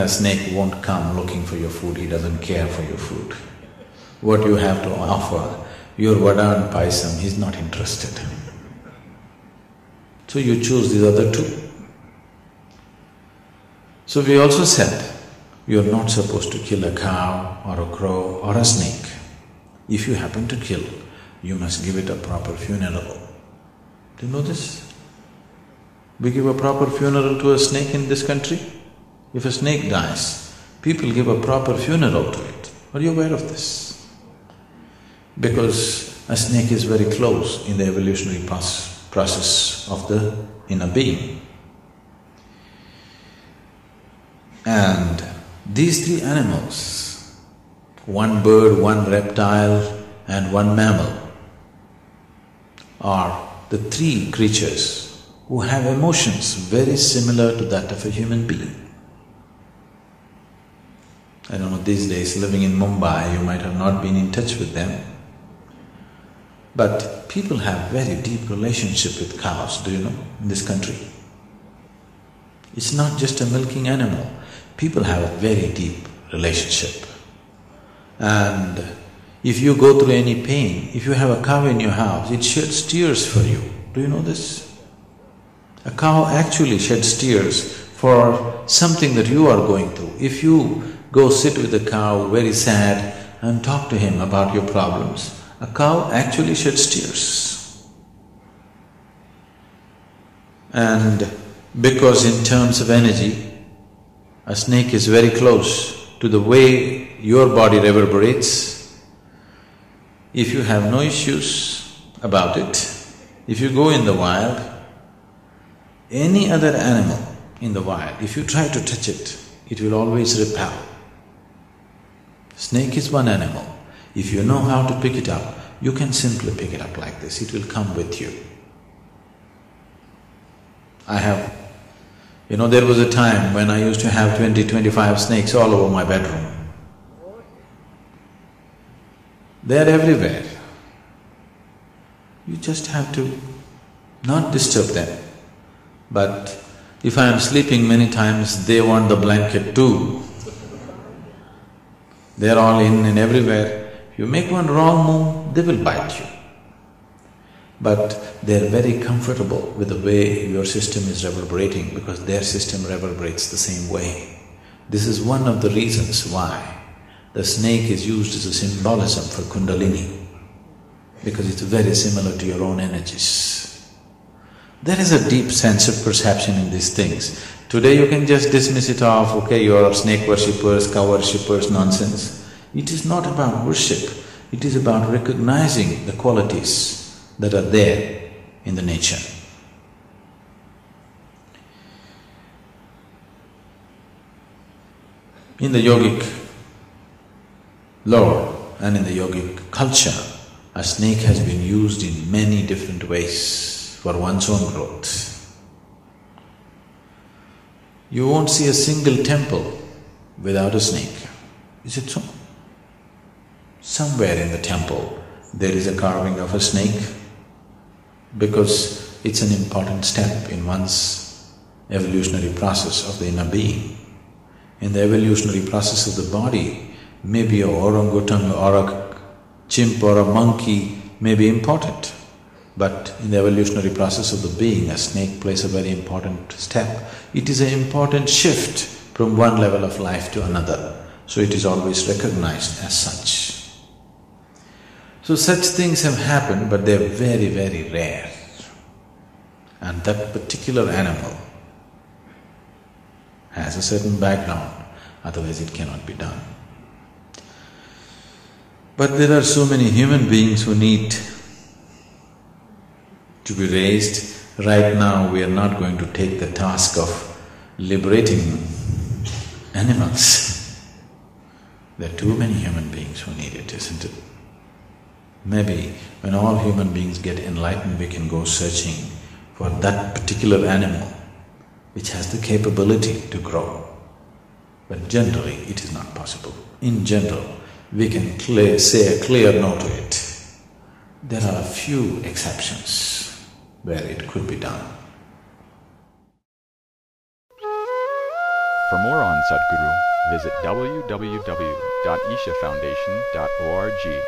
a snake won't come looking for your food, he doesn't care for your food. What you have to offer, your vada and paisam, he's not interested. So you choose these other two. So we also said, you're not supposed to kill a cow or a crow or a snake. If you happen to kill, you must give it a proper funeral. Do you know this? We give a proper funeral to a snake in this country. If a snake dies, people give a proper funeral to it. Are you aware of this? Because a snake is very close in the evolutionary process of the inner being. And these three animals, one bird, one reptile and one mammal, are the three creatures who have emotions very similar to that of a human being. I don't know, these days living in Mumbai, you might have not been in touch with them, but people have very deep relationship with cows, do you know, in this country? It's not just a milking animal, people have a very deep relationship. And if you go through any pain, if you have a cow in your house, it sheds tears for you. Do you know this? A cow actually sheds tears for something that you are going through. If you go sit with a cow very sad and talk to him about your problems, a cow actually sheds tears. And because in terms of energy, a snake is very close to the way your body reverberates. If you have no issues about it, if you go in the wild, any other animal in the wild, if you try to touch it, it will always repel. Snake is one animal. If you know how to pick it up, you can simply pick it up like this, it will come with you. There was a time when I used to have 20-25 snakes all over my bedroom. They are everywhere. You just have to not disturb them. But if I am sleeping, many times they want the blanket too. They're all in and everywhere. If you make one wrong move, they will bite you. But they're very comfortable with the way your system is reverberating because their system reverberates the same way. This is one of the reasons why the snake is used as a symbolism for Kundalini, because it's very similar to your own energies. There is a deep sense of perception in these things. Today you can just dismiss it off, okay, you are snake worshippers, cow worshippers, nonsense. It is not about worship, it is about recognizing the qualities that are there in the nature. In the yogic lore and in the yogic culture, a snake has been used in many different ways for one's own growth. You won't see a single temple without a snake. Is it so? Somewhere in the temple there is a carving of a snake because it's an important step in one's evolutionary process of the inner being. In the evolutionary process of the body, maybe a orangutan or a chimp or a monkey may be important, but in the evolutionary process of the being, a snake plays a very important step. It is an important shift from one level of life to another, so it is always recognized as such. So such things have happened, but they're very, very rare. And that particular animal has a certain background, otherwise it cannot be done. But there are so many human beings who need to be raised. Right now we are not going to take the task of liberating animals. There are too many human beings who need it, isn't it? Maybe when all human beings get enlightened, we can go searching for that particular animal which has the capability to grow. But generally, it is not possible. In general, we can say a clear no to it. There are a few exceptions where it could be done. For more on Sadhguru, visit www.ishafoundation.org.